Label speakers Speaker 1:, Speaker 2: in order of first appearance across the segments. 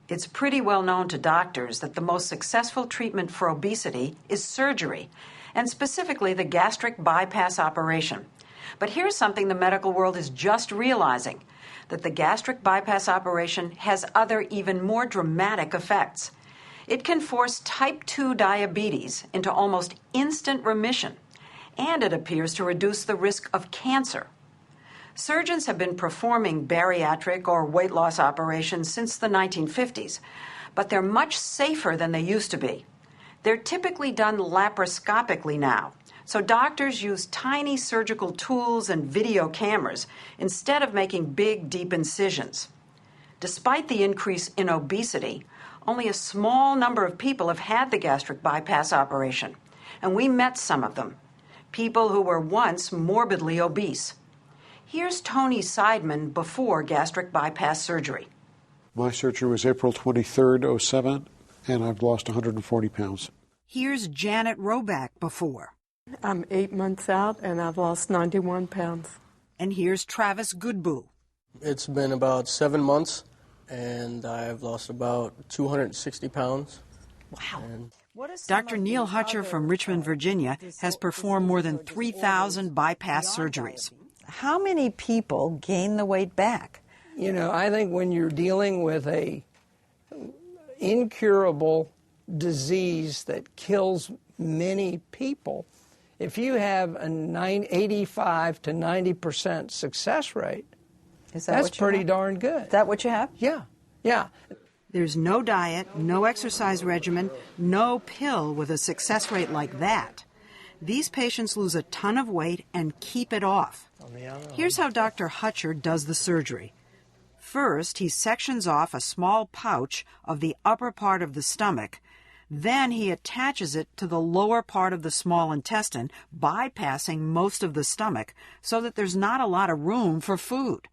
Speaker 1: It's pretty well known to doctors that the most successful treatment for obesity is surgery, and specifically the gastric bypass operation. But here's something the medical world is just realizing, that the gastric bypass operation has other, even more dramatic effects. It can force type 2 diabetes into almost instant remission, and it appears to reduce the risk of cancer. Surgeons have been performing bariatric or weight loss operations since the 1950s, but they're much safer than they used to be. They're typically done laparoscopically now, so doctors use tiny surgical tools and video cameras instead of making big, deep incisions. Despite the increase in obesity, only a small number of people have had the gastric bypass operation, and we met some of them, people who were once morbidly obese. Here's Tony Seidman before gastric bypass surgery.
Speaker 2: My surgery was April 23rd, 07, and I've lost 140 pounds.
Speaker 1: Here's Janet Roback before.
Speaker 3: I'm 8 months out, and I've lost 91 pounds.
Speaker 1: And here's Travis Goodboo.
Speaker 4: It's been about 7 months, and I've lost about 260 pounds.
Speaker 1: Wow. Dr. Neil Hutcher from Richmond, Virginia, has performed more than 3,000 bypass surgeries.
Speaker 5: How many people gain the weight back?
Speaker 6: You know, I think when you're dealing with a incurable disease that kills many people, if you have an 85 to 90% success rate, that's pretty darn good.
Speaker 5: Is that what you have?
Speaker 6: Yeah, yeah.
Speaker 1: There's no diet, no exercise regimen, no pill with a success rate like that. These patients lose a ton of weight and keep it off. Here's how Dr. Hutcher does the surgery. First, he sections off a small pouch of the upper part of the stomach. Then he attaches it to the lower part of the small intestine, bypassing most of the stomach, so that there's not a lot of room for food.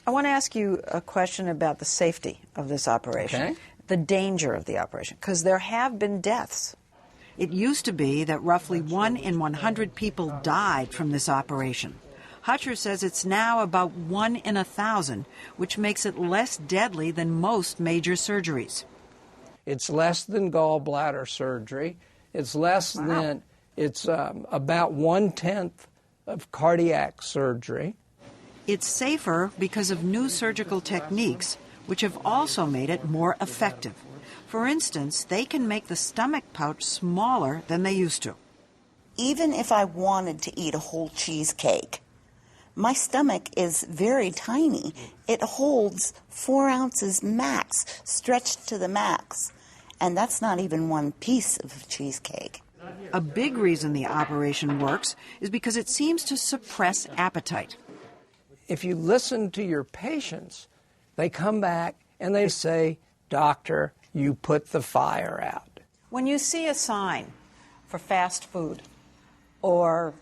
Speaker 5: I want to ask you a question about the safety of this operation,
Speaker 6: Okay.
Speaker 5: the danger of the operation, because there have been deaths.
Speaker 1: It used to be that roughly 1 in 100 people died from this operation. Hutcher says it's now about 1 in 1,000, which makes it less deadly than most major surgeries.
Speaker 6: It's less than gallbladder surgery. It's less than, it's about 1/10 of cardiac surgery.
Speaker 1: It's safer because of new surgical techniques, which have also made it more effective. For instance, they can make the stomach pouch smaller than they used to.
Speaker 7: Even if I wanted to eat a whole cheesecake, my stomach is very tiny. It holds 4 ounces max, stretched to the max. And that's not even one piece of cheesecake.
Speaker 1: A big reason the operation works is because it seems to suppress appetite.
Speaker 6: If you listen to your patients, they come back and they say, "Doctor, you put the fire out."
Speaker 5: When you see a sign for fast food, or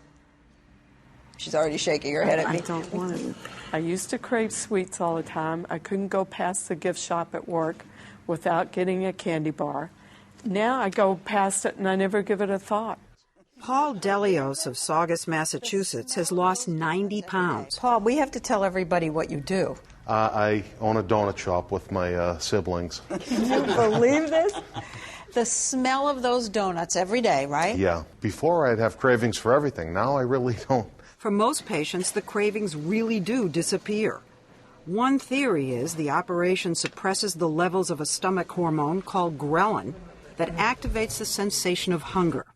Speaker 5: she's already shaking her head at me.
Speaker 3: I don't want it. I used to crave sweets all the time. I couldn't go past the gift shop at work without getting a candy bar. Now I go past it and I never give it a thought.
Speaker 1: Paul Delios of Saugus, Massachusetts, has lost 90 pounds.
Speaker 5: Paul, we have to tell everybody what you do.
Speaker 8: I own a donut shop with my siblings.
Speaker 5: Can you believe this? The smell of those donuts every day, right?
Speaker 8: Yeah. Before I'd have cravings for everything. Now I really don't.
Speaker 1: For most patients, the cravings really do disappear. One theory is the operation suppresses the levels of a stomach hormone called ghrelin that activates the sensation of hunger.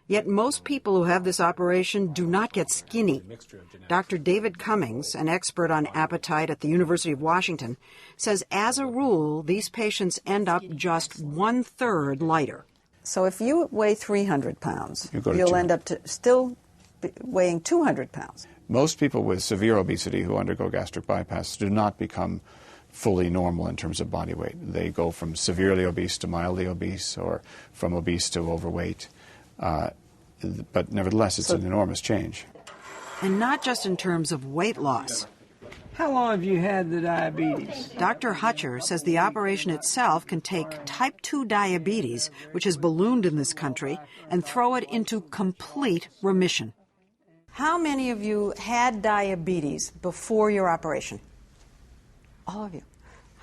Speaker 1: Yet most people who have this operation do not get skinny. Dr. David Cummings, an expert on appetite at the University of Washington, says as a rule, these patients end up just 1/3 lighter.
Speaker 5: So if you weigh 300 pounds,
Speaker 2: You
Speaker 5: you'll end up still weighing 200 pounds.
Speaker 9: Most people with severe obesity who undergo gastric bypass do not become fully normal in terms of body weight. They go from severely obese to mildly obese, or from obese to overweight. But nevertheless, it's an enormous change.
Speaker 1: And not just in terms of weight loss.
Speaker 6: How long have you had the diabetes?
Speaker 1: Dr. Hutcher says the operation itself can take type 2 diabetes, which has ballooned in this country, and throw it into complete remission. How many of you had diabetes before your operation? All of you.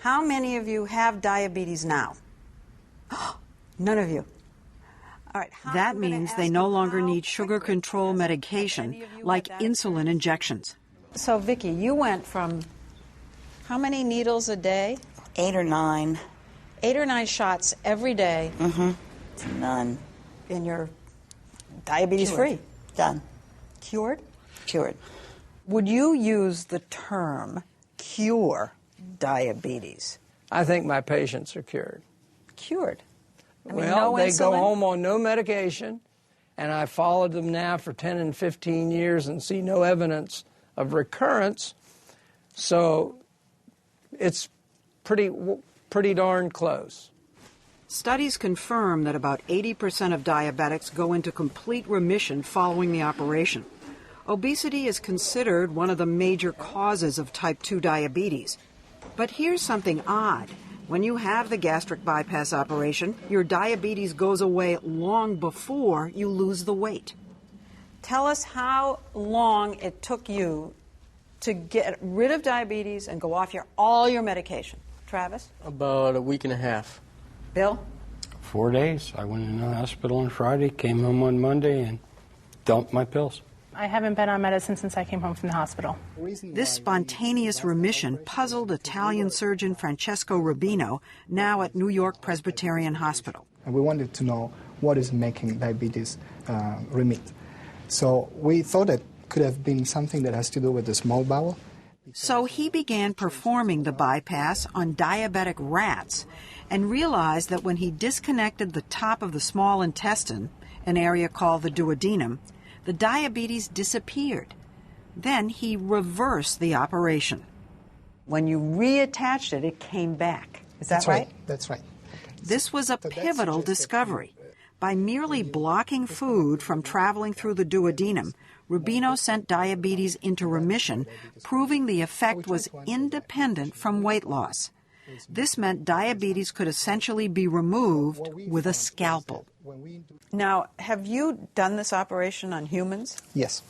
Speaker 1: How many of you have diabetes now? None of you. All right, that means they no longer need sugar control medication like insulin injections. So, Vicki, you went from how many needles a day?
Speaker 7: 8 or 9.
Speaker 1: 8 or 9 shots every day.
Speaker 7: To none.
Speaker 1: And you're diabetes-free.
Speaker 7: Done.
Speaker 1: Cured?
Speaker 7: Cured.
Speaker 5: Would you use the term cure diabetes?
Speaker 6: I think my patients are cured.
Speaker 5: Cured? I mean,
Speaker 6: well,
Speaker 5: no
Speaker 6: they
Speaker 5: insulin?
Speaker 6: go home on no medication, and I followed them now for 10 and 15 years and see no evidence of recurrence. So it's pretty darn close.
Speaker 1: Studies confirm that about 80% of diabetics go into complete remission following the operation. Obesity is considered one of the major causes of type 2 diabetes. But here's something odd. When you have the gastric bypass operation, your diabetes goes away long before you lose the weight. Tell us how long it took you to get rid of diabetes and go off all your medication. Travis?
Speaker 4: About a week and a half.
Speaker 1: Bill?
Speaker 10: 4 days. I went in the hospital on Friday, came home on Monday, and dumped my pills.
Speaker 11: I haven't been on medicine since I came home from the hospital.
Speaker 1: This spontaneous remission puzzled Italian surgeon Francesco Rubino, now at New York Presbyterian Hospital.
Speaker 12: And we wanted to know what is making diabetes remit. So we thought it could have been something that has to do with the small bowel.
Speaker 1: So he began performing the bypass on diabetic rats and realized that when he disconnected the top of the small intestine, an area called the duodenum, the diabetes disappeared. Then he reversed the operation.
Speaker 5: When you reattached it, it came back. Is that right?
Speaker 12: That's right.
Speaker 1: This was a pivotal discovery. By merely blocking food from traveling through the duodenum, Rubino sent diabetes into remission, proving the effect was independent from weight loss. This meant diabetes could essentially be removed with a scalpel.
Speaker 5: Now, have you done this operation on humans?
Speaker 12: Yes.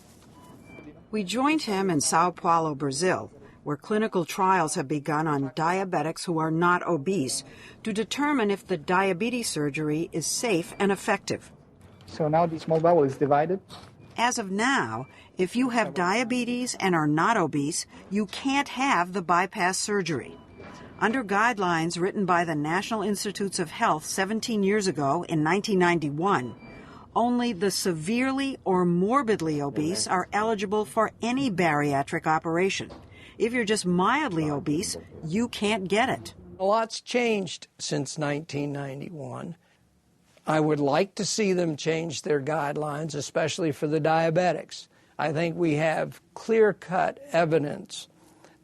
Speaker 1: We joined him in Sao Paulo, Brazil, where clinical trials have begun on diabetics who are not obese to determine if the diabetes surgery is safe and effective.
Speaker 12: So now the small bowel is divided?
Speaker 1: As of now, if you have diabetes and are not obese, you can't have the bypass surgery. Under guidelines written by the National Institutes of Health 17 years ago in 1991, only the severely or morbidly obese are eligible for any bariatric operation. If you're just mildly obese, you can't get it.
Speaker 6: A lot's changed since 1991. I would like to see them change their guidelines, especially for the diabetics. I think we have clear-cut evidence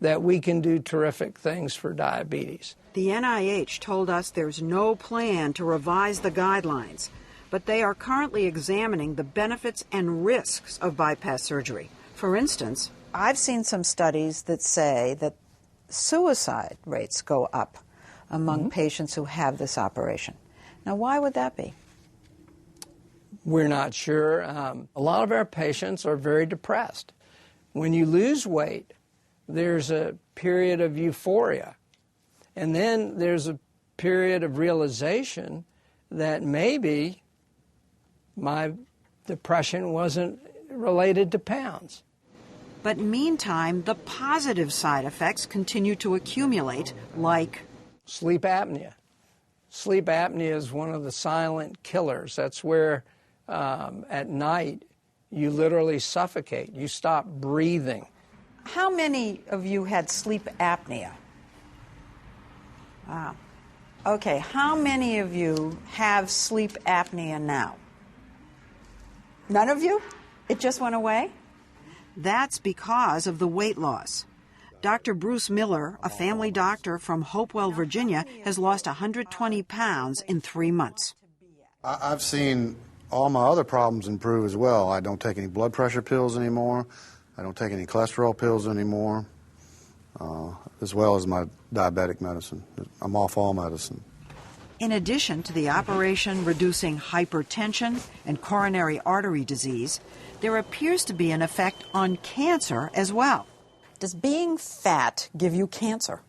Speaker 6: that we can do terrific things for diabetes.
Speaker 1: The NIH told us there's no plan to revise the guidelines, but they are currently examining the benefits and risks of bypass surgery. For instance,
Speaker 5: I've seen some studies that say that suicide rates go up among patients who have this operation. Now, why would that be?
Speaker 6: We're not sure. A lot of our patients are very depressed. When you lose weight, there's a period of euphoria, and then there's a period of realization that maybe my depression wasn't related to pounds.
Speaker 1: But meantime, the positive side effects continue to accumulate, like
Speaker 6: sleep apnea. Sleep apnea is one of the silent killers. That's where at night you literally suffocate. You stop breathing.
Speaker 5: How many of you had sleep apnea? Wow. Okay, how many of you have sleep apnea now? None of you? It just went away?
Speaker 1: That's because of the weight loss. Dr. Bruce Miller, a family doctor from Hopewell, Virginia, has lost 120 pounds in 3 months.
Speaker 13: I've seen all my other problems improve as well. I don't take any blood pressure pills anymore. I don't take any cholesterol pills anymore, as well as my diabetic medicine. I'm off all medicine.
Speaker 1: In addition to the operation reducing hypertension and coronary artery disease, there appears to be an effect on cancer as well.
Speaker 5: Does being fat give you cancer?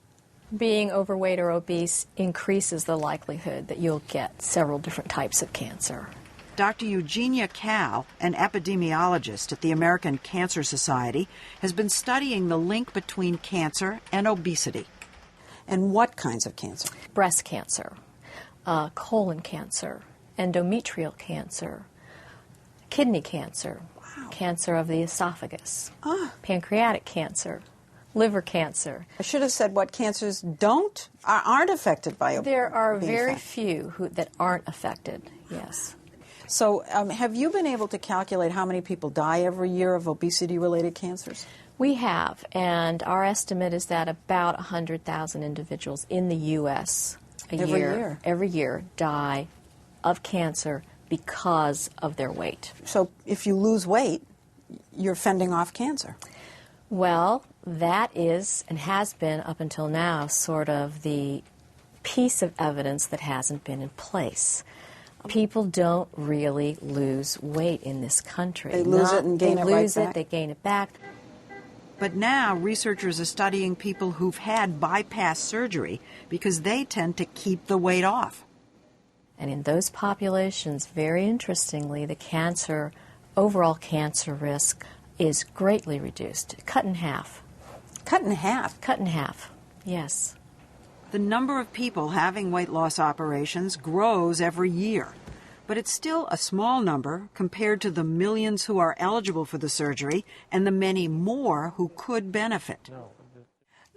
Speaker 14: Being overweight or obese increases the likelihood that you'll get several different types of cancer.
Speaker 1: Dr. Eugenia Cal, an epidemiologist at the American Cancer Society, has been studying the link between cancer and obesity. And what kinds of cancer?
Speaker 14: Breast cancer, colon cancer, endometrial cancer, kidney cancer, cancer of the esophagus, pancreatic cancer, liver cancer.
Speaker 5: I should have said what cancers aren't affected by obesity.
Speaker 14: There are very few that aren't affected, yes.
Speaker 5: So have you been able to calculate how many people die every year of obesity-related cancers?
Speaker 14: We have, and our estimate is that about 100,000 individuals in the U.S. every year die of cancer because of their weight.
Speaker 5: So if you lose weight, you're fending off cancer.
Speaker 14: Well, that is, and has been up until now, sort of the piece of evidence that hasn't been in place. People don't really lose weight in this country.
Speaker 5: They lose it and gain it right back.
Speaker 14: They lose it, they gain it back.
Speaker 1: But now researchers are studying people who've had bypass surgery because they tend to keep the weight off.
Speaker 14: And in those populations, very interestingly, the overall cancer risk is greatly reduced, cut in half.
Speaker 5: Cut in half?
Speaker 14: Cut in half, yes.
Speaker 1: The number of people having weight loss operations grows every year, but it's still a small number compared to the millions who are eligible for the surgery and the many more who could benefit.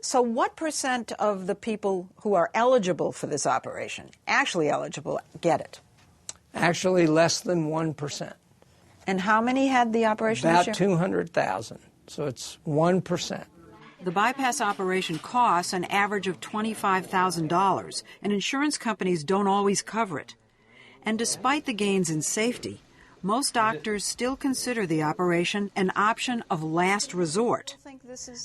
Speaker 5: So what % of the people who are eligible for this operation, actually eligible, get it?
Speaker 6: Actually, less than 1%.
Speaker 5: And how many had the operation
Speaker 6: About
Speaker 5: this year?
Speaker 6: 200,000. So it's 1%.
Speaker 1: The bypass operation costs an average of $25,000, and insurance companies don't always cover it. And despite the gains in safety, most doctors still consider the operation an option of last resort.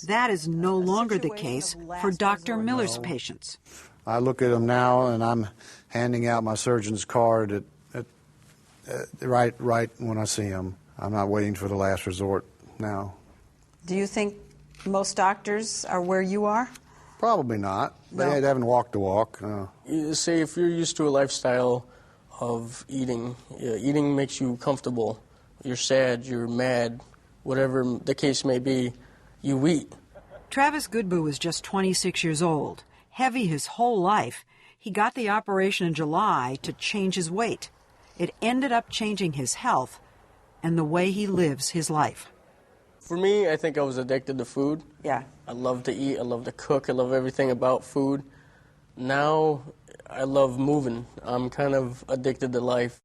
Speaker 1: That is no longer the case for Dr. Miller's patients.
Speaker 13: I look at them now, and I'm handing out my surgeon's card right when I see them. I'm not waiting for the last resort now.
Speaker 5: Do you think most doctors are where you are?
Speaker 13: Probably not. They haven't walked the walk.
Speaker 4: Say if you're used to a lifestyle of eating, eating makes you comfortable. You're sad, you're mad, whatever the case may be, you eat.
Speaker 1: Travis Goodboo was just 26 years old. Heavy his whole life, he got the operation in July to change his weight. It ended up changing his health and the way he lives his life.
Speaker 4: For me, I think I was addicted to food.
Speaker 5: Yeah.
Speaker 4: I love to eat, I love to cook, I love everything about food. Now, I love moving. I'm kind of addicted to life.